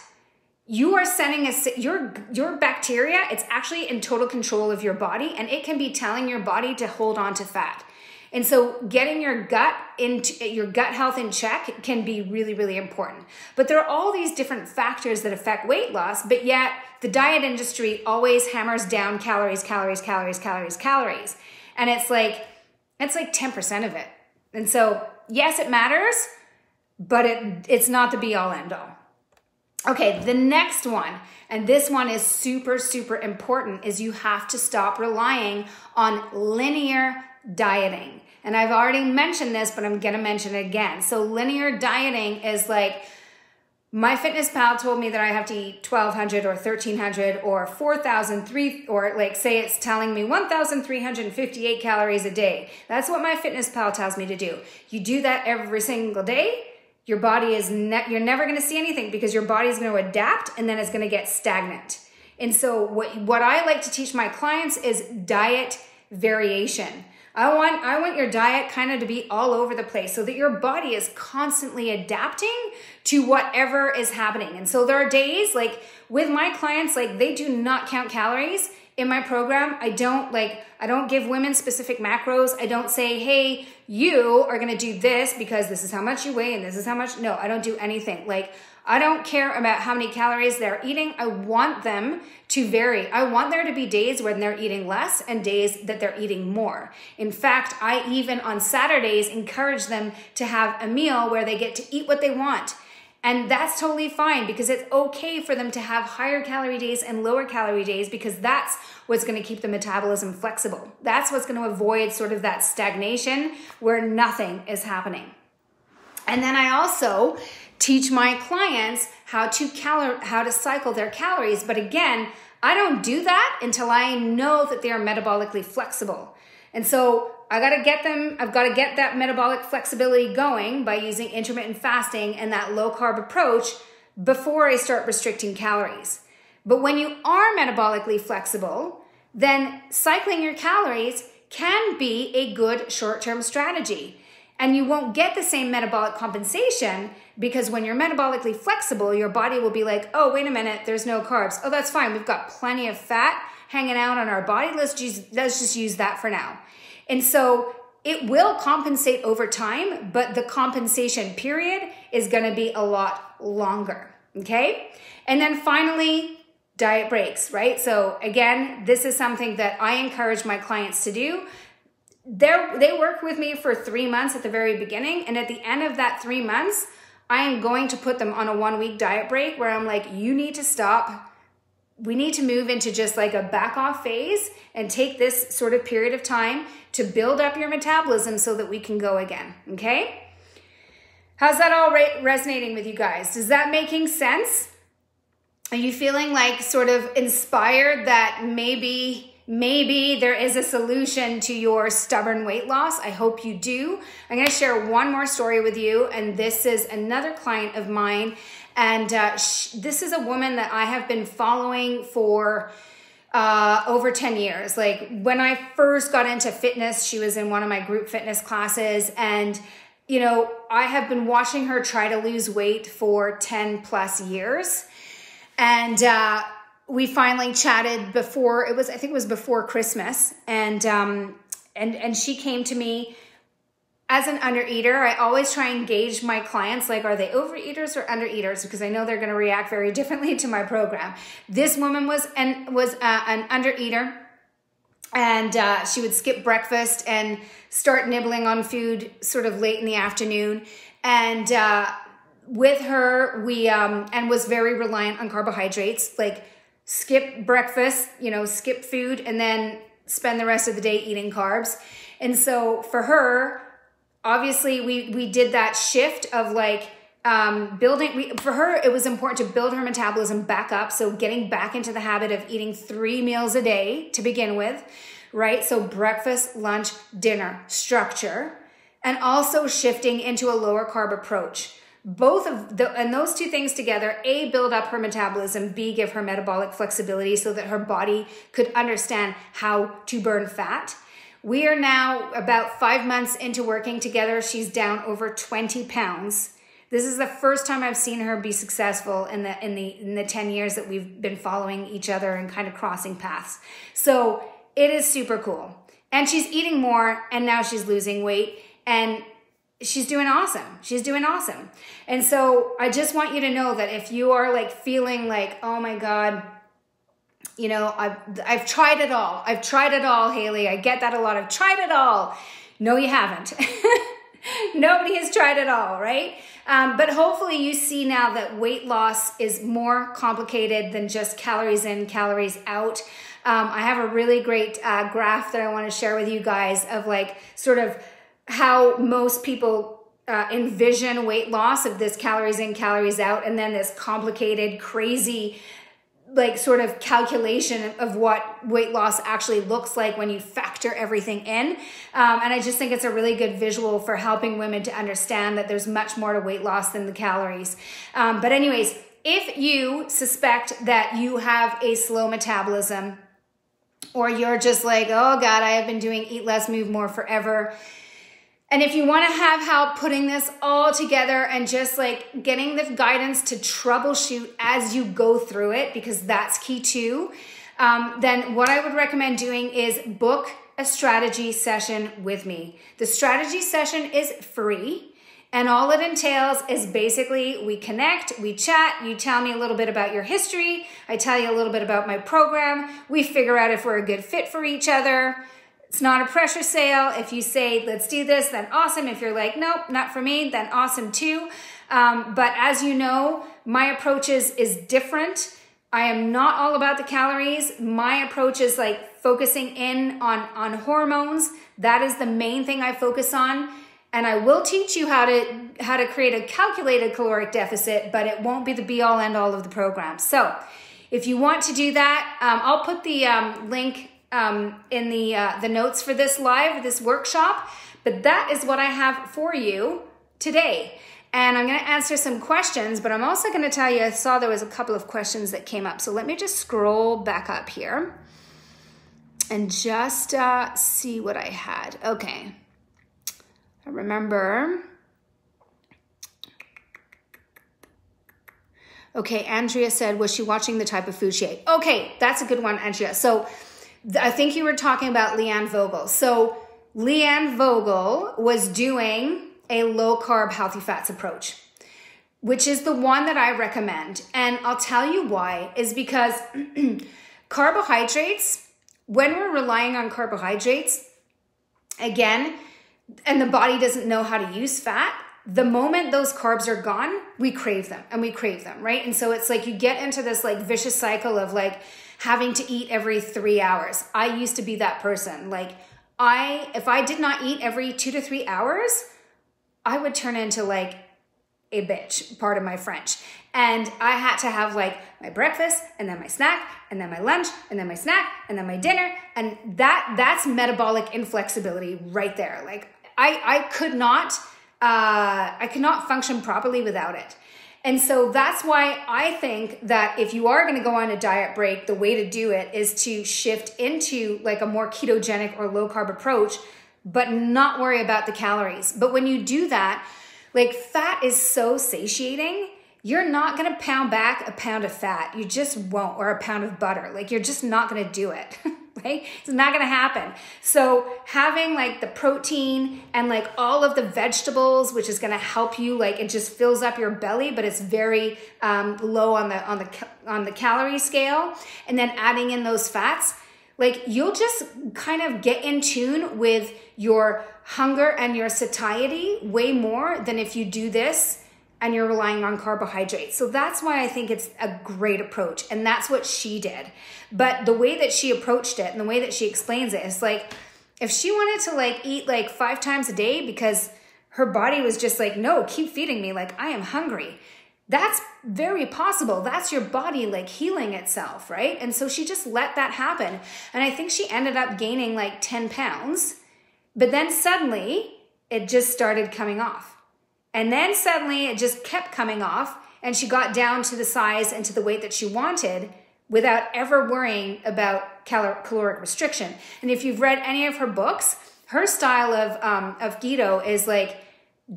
you are sending your bacteria, it's actually in total control of your body, and it can be telling your body to hold on to fat. And so getting your gut health in check can be really, really important. But there are all these different factors that affect weight loss, but yet the diet industry always hammers down calories. And it's like 10% of it. And so yes, it matters, but it's not the be all end all. Okay, the next one, and this one is super, super important, is you have to stop relying on linear dieting. And I've already mentioned this, but I'm going to mention it again. So linear dieting is like, MyFitnessPal told me that I have to eat 1,200 or 1,300 or 4,003, or like say it's telling me 1,358 calories a day. That's what MyFitnessPal tells me to do. You do that every single day, your body is, you're never going to see anything because your body is going to adapt and then it's going to get stagnant. And so what I like to teach my clients is diet variation. I want your diet kind of to be all over the place so that your body is constantly adapting to whatever is happening. And so there are days like with my clients, like they do not count calories in my program. I don't give women specific macros. I don't say, hey, you are going to do this because this is how much you weigh and this is how much. No, I don't do anything. Like, I don't care about how many calories they're eating. I want them to vary. I want there to be days when they're eating less and days that they're eating more. In fact, I even on Saturdays encourage them to have a meal where they get to eat what they want. And that's totally fine because it's okay for them to have higher calorie days and lower calorie days because that's what's going to keep the metabolism flexible. That's what's going to avoid sort of that stagnation where nothing is happening. And then I also teach my clients how to cycle their calories. But again, I don't do that until I know that they are metabolically flexible. And so I've got to get that metabolic flexibility going by using intermittent fasting and that low carb approach before I start restricting calories. But when you are metabolically flexible, then cycling your calories can be a good short-term strategy. And you won't get the same metabolic compensation because when you're metabolically flexible, your body will be like, oh, wait a minute, there's no carbs. Oh, that's fine. We've got plenty of fat hanging out on our body. Let's just use that for now. And so it will compensate over time, but the compensation period is going to be a lot longer. Okay. And then finally, diet breaks, right? So again, this is something that I encourage my clients to do. They work with me for 3 months at the very beginning. And at the end of that 3 months, I am going to put them on a 1-week diet break where I'm like, you need to stop. We need to move into just like a back off phase and take this sort of period of time to build up your metabolism so that we can go again. Okay. How's that all resonating with you guys? Is that making sense? Are you feeling like sort of inspired that maybe there is a solution to your stubborn weight loss? I hope you do. I'm going to share one more story with you. And this is another client of mine. And this is a woman that I have been following for over 10 years. Like when I first got into fitness, she was in one of my group fitness classes. And, you know, I have been watching her try to lose weight for 10 plus years. And we finally chatted before, I think it was before Christmas. And she came to me as an undereater. I always try and gauge my clients, like, are they overeaters or undereaters? Because I know they're going to react very differently to my program. This woman was an undereater, and she would skip breakfast and start nibbling on food sort of late in the afternoon. And with her, we and was very reliant on carbohydrates, like skip breakfast, skip food, and then spend the rest of the day eating carbs. And so for her, obviously we did that shift of like for her, it was important to build her metabolism back up. So getting back into the habit of eating 3 meals a day to begin with, right? So breakfast, lunch, dinner structure, and also shifting into a lower carb approach. And those two things together, A, build up her metabolism, B, give her metabolic flexibility so that her body could understand how to burn fat. We are now about 5 months into working together. She's down over 20 pounds. This is the first time I've seen her be successful in the 10 years that we've been following each other and kind of crossing paths. So it is super cool. And she's eating more, and now she's losing weight, and she's doing awesome. She's doing awesome. And so I just want you to know that if you are like feeling like, oh my God, I've tried it all. I've tried it all, Haley. I get that a lot. I've tried it all. No, you haven't. Nobody has tried it all, right? But hopefully you see now that weight loss is more complicated than just calories in, calories out. I have a really great graph that I want to share with you guys of like sort of how most people envision weight loss, of this calories in, calories out, and then this complicated, crazy, like sort of calculation of what weight loss actually looks like when you factor everything in. And I just think it's a really good visual for helping women to understand that there's much more to weight loss than the calories. But anyways, if you suspect that you have a slow metabolism, or you're just like, oh God, I have been doing eat less, move more forever, and if you want to have help putting this all together and just like getting the guidance to troubleshoot as you go through it, because that's key too, then what I would recommend doing is book a strategy session with me. The strategy session is free. And all it entails is basically we connect, we chat, you tell me a little bit about your history, I tell you a little bit about my program, we figure out if we're a good fit for each other. It's not a pressure sale. If you say, let's do this, then awesome. If you're like, nope, not for me, then awesome too. But as you know, my approach is different. I am not all about the calories. My approach is like focusing in on hormones. That is the main thing I focus on. And I will teach you how to create a calculated caloric deficit, but it won't be the be all end all of the program. So if you want to do that, I'll put the link in the notes for this workshop, but that is what I have for you today. And I'm going to answer some questions, but I'm also going to tell you, I saw there was a couple of questions that came up. So let me just scroll back up here and just see what I had. Okay. I remember. Okay, Andrea said, was she watching the type of food she ate? Okay, that's a good one, Andrea. So I think you were talking about Leanne Vogel. So Leanne Vogel was doing a low carb, healthy fats approach, which is the one that I recommend. And I'll tell you why, is because carbohydrates, when we're relying on carbohydrates, again, and the body doesn't know how to use fat, the moment those carbs are gone, we crave them and we crave them, right? And so it's like you get into this like vicious cycle of like having to eat every 3 hours. I used to be that person. Like if I did not eat every 2 to 3 hours, I would turn into like a bitch, pardon my French. And I had to have like my breakfast and then my snack and then my lunch and then my snack and then my dinner. And that's metabolic inflexibility right there. Like I could not function properly without it. And so that's why I think that if you are going to go on a diet break, the way to do it is to shift into like a more ketogenic or low carb approach, but not worry about the calories. But when you do that, like fat is so satiating, you're not going to pound back a pound of fat. You just won't, or a pound of butter. Like you're just not going to do it, right? It's not going to happen. So having like the protein and like all of the vegetables, which is going to help you, like it just fills up your belly, but it's very low on the calorie scale. And then adding in those fats, like you'll just kind of get in tune with your hunger and your satiety way more than if you do this and you're relying on carbohydrates. So that's why I think it's a great approach. And that's what she did. But the way that she approached it and the way that she explains it is like, if she wanted to like eat like 5 times a day because her body was just like, no, keep feeding me. Like I am hungry. That's very possible. That's your body like healing itself, right? And so she just let that happen. And I think she ended up gaining like 10 pounds, but then suddenly it just started coming off. And then suddenly it just kept coming off and she got down to the size and to the weight that she wanted without ever worrying about caloric restriction. And if you've read any of her books, her style of keto is like,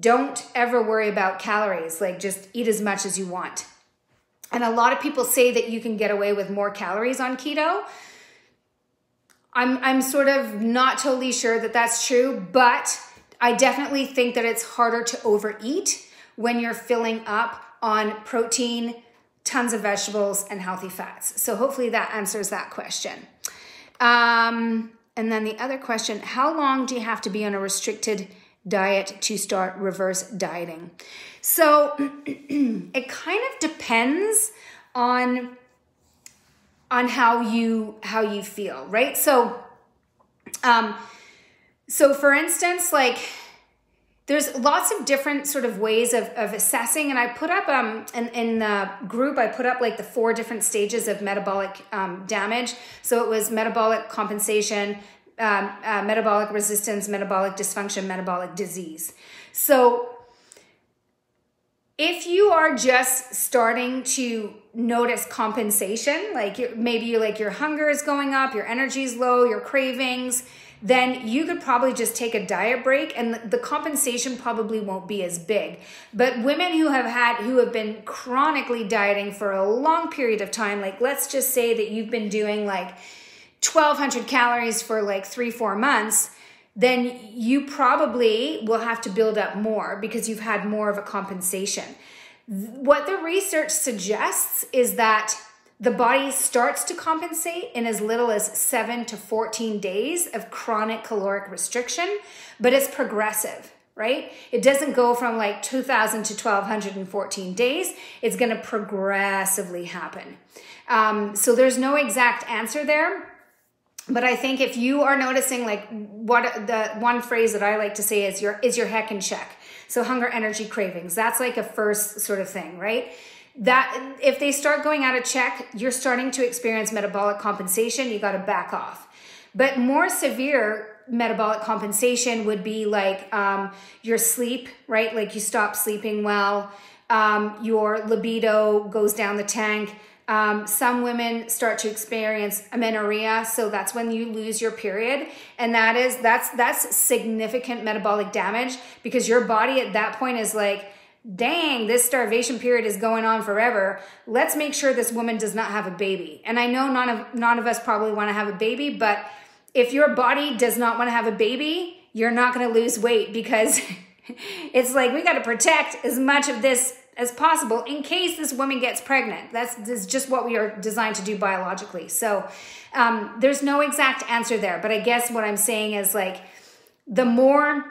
don't ever worry about calories, like just eat as much as you want. And a lot of people say that you can get away with more calories on keto. I'm sort of not totally sure that that's true, but I definitely think that it's harder to overeat when you're filling up on protein, tons of vegetables, and healthy fats. So hopefully that answers that question. And then the other question, how long do you have to be on a restricted diet to start reverse dieting. So it kind of depends on how you feel, right? So for instance, like there's lots of different sort of ways of assessing, and I put up in the group, I put up like the 4 different stages of metabolic damage. So it was metabolic compensation, metabolic resistance, metabolic dysfunction, metabolic disease. So if you are just starting to notice compensation, like maybe your hunger is going up, your energy is low, your cravings, then you could probably just take a diet break and the compensation probably won't be as big. But women who have been chronically dieting for a long period of time, like let's just say that you've been doing like 1,200 calories for like 3-4 months, then you probably will have to build up more because you've had more of a compensation. What the research suggests is that the body starts to compensate in as little as 7 to 14 days of chronic caloric restriction, but it's progressive, right? It doesn't go from like 2,000 to 1,214 days. It's going to progressively happen. So there's no exact answer there. But I think if you are noticing, like what the one phrase that I like to say is your heck in check. So hunger, energy, cravings, that's like a first sort of thing, right? That if they start going out of check, you're starting to experience metabolic compensation, you got to back off. But more severe metabolic compensation would be like your sleep, right? Like you stop sleeping well, your libido goes down the tank. Some women start to experience amenorrhea, so that's when you lose your period, and that's significant metabolic damage because your body at that point is like, dang, this starvation period is going on forever. Let's make sure this woman does not have a baby. And I know none of us probably want to have a baby, but if your body does not want to have a baby, you're not going to lose weight because it's like we got to protect as much of this as possible in case this woman gets pregnant. That's just what we are designed to do biologically. So there's no exact answer there, but I guess what I'm saying is like the more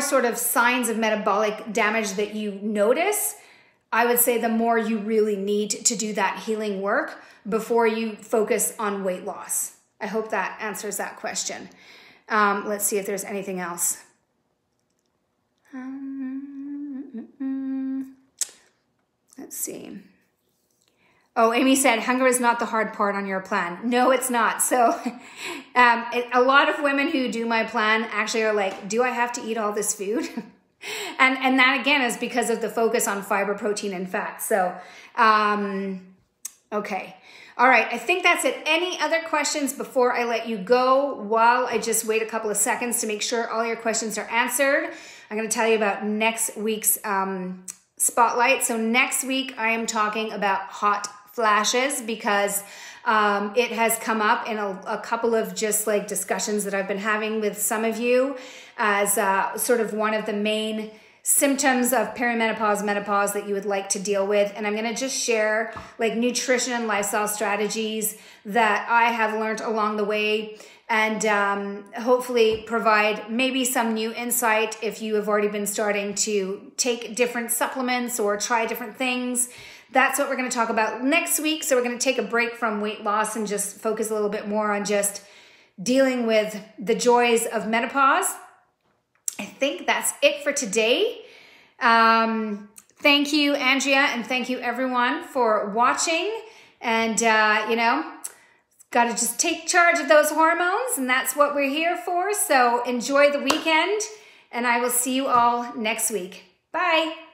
sort of signs of metabolic damage that you notice, I would say the more you really need to do that healing work before you focus on weight loss. I hope that answers that question. Let's see if there's anything else. Let's see. Oh, Amy said, hunger is not the hard part on your plan. No, it's not. So a lot of women who do my plan actually are like, do I have to eat all this food? and that again is because of the focus on fiber, protein, and fat. So, okay. All right. I think that's it. Any other questions before I let you go while I just wait a couple of seconds to make sure all your questions are answered? I'm going to tell you about next week's spotlight. So next week I am talking about hot flashes because it has come up in a couple of just like discussions that I've been having with some of you as sort of one of the main symptoms of perimenopause, menopause that you would like to deal with. And I'm going to just share like nutrition and lifestyle strategies that I have learned along the way and hopefully provide maybe some new insight if you have already been starting to take different supplements or try different things. That's what we're going to talk about next week. So we're going to take a break from weight loss and just focus a little bit more on just dealing with the joys of menopause. I think that's it for today. Thank you, Andrea, and thank you everyone for watching. And, got to just take charge of those hormones, and that's what we're here for. So enjoy the weekend, and I will see you all next week. Bye.